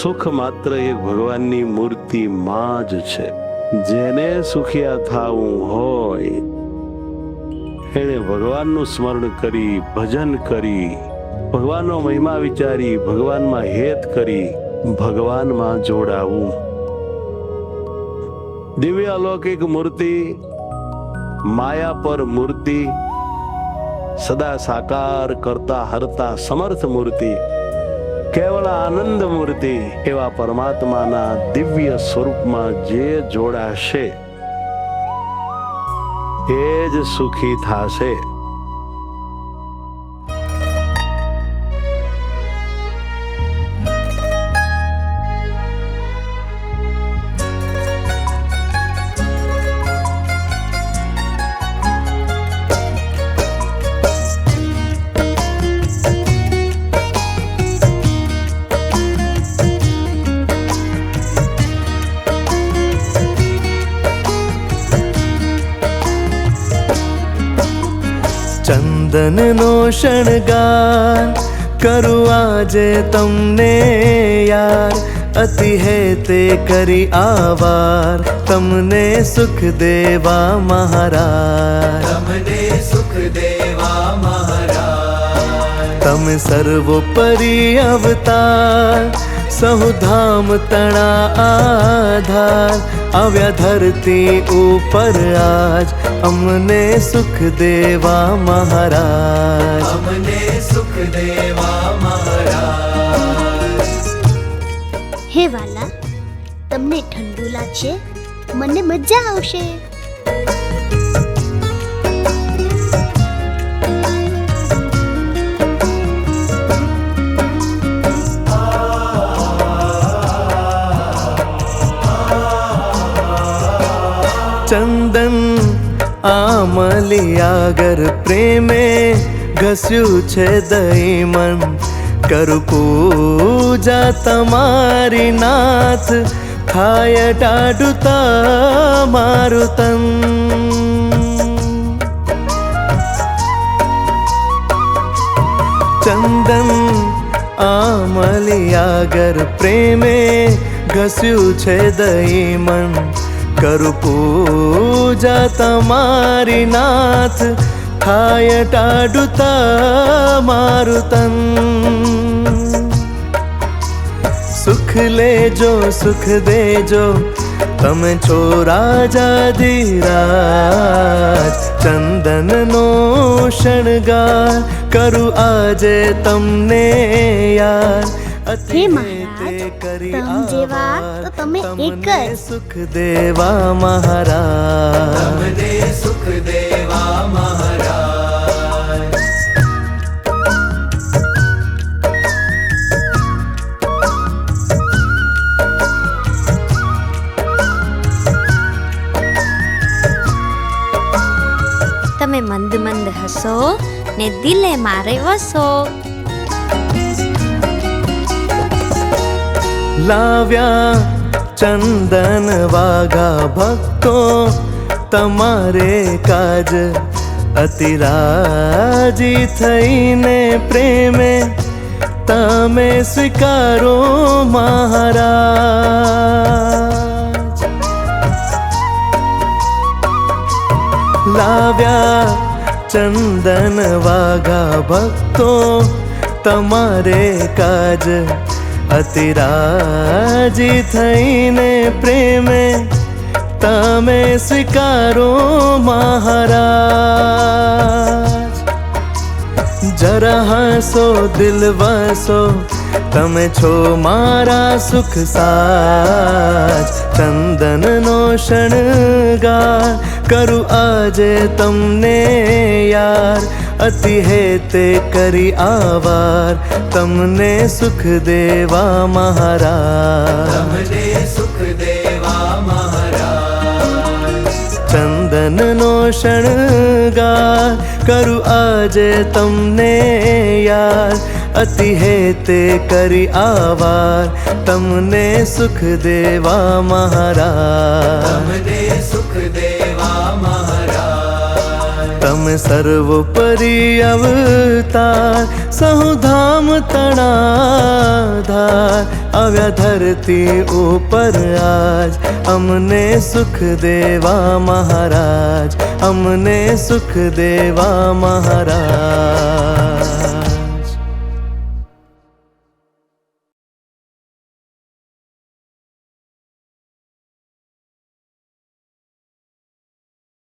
સુખ માત્ર એક ભગવાનની મૂર્તિ માં જ છે. જેને સુખિયા થાવું હોય એને ભગવાનનું સ્મરણ કરી, ભજન કરી, ભગવાનનો મહિમા વિચારી, ભગવાનમાં હેત કરી, ભગવાનમાં જોડાવું. દિવ્ય અલૌકિક મૂર્તિ, માયા પર મૂર્તિ, સદા સાકાર કરતા હરતા સમર્થ મૂર્તિ, કેવળ આનંદ મૂર્તિ એવા પરમાત્માના દિવ્ય સ્વરૂપમાં જે જોડાશે એ જ સુખી થાશે. ચંદનનો શણગાર કરું આજે તમને યાર, અતિ હેતે કરી આવાર તમને સુખ દેવા મહારાજ. તમને સુખ દેવા મહારાજ. તમે સર્વોપરી અવતાર, સહુ ધામ તણા આધાર, આવ્યા ધરતી ઉપર આજ અમને સુખ દેવા મહારાજ. અમને સુખ દેવા મહારાજ. હે વાલા, તમને ઠંડુ લાગશે, મને મજા આવશે. ચંદન આમલિયાગર પ્રેમે ઘસ્યું છે દહીં મન, કરું પૂજા તમારી નાથ, થાય ટાઢું તમારું તન. ચંદન આમલિયાગર પ્રેમે ઘસ્યું છે દહીં મન, કરું પૂજા તમારી નાથ, થાય ટાઢું તમારું તન. સુખ લેજો સુખ દેજો તમે છો રાજાધિરાજ, ચંદનનો શણગાર કરું આજે તમને યાર, હે મહારાજ, તમ જેવા તો તમે એક જ. સુખ દેવા મહારાજ. તમને સુખ દેવા મહારાજ. તમે મંદ મંદ હસો ને દિલે મારે વસો. લાવ્યા ચંદન વાઘા ભક્તો તમારે કાજ, અતિ રાજી થઈને પ્રેમે તમે સ્વીકારો મહારાજ. લાવ્યા ચંદન વાઘા ભક્તો તમારે કાજ, અતિ રાજી થઈને પ્રેમે તમે સ્વીકારો મહારાજ. જરા હસો દિલ વસો તમે છો મારા સુખ સાજ, ચંદનનો શણગાર કરું આજે તમને યાર, અતિ હેતે કરી આવાર તમને સુખ દેવા મહારાજ. તમને સુખ દેવા મહારાજ. ચંદનનો શણગાર કરું આજે તમને યાર, અતિ હેતે કરી આવાર તમને સુખ દેવા મહારાજ. તમને સુખ દેવા મહારાજ. તમે સર્વોપરી અવતાર સહુ ધામ તણાધાર આવ્યા ધરતી ઉપર આજ અમને સુખ દેવા મહારાજ, અમને સુખ દેવા મહારાજ.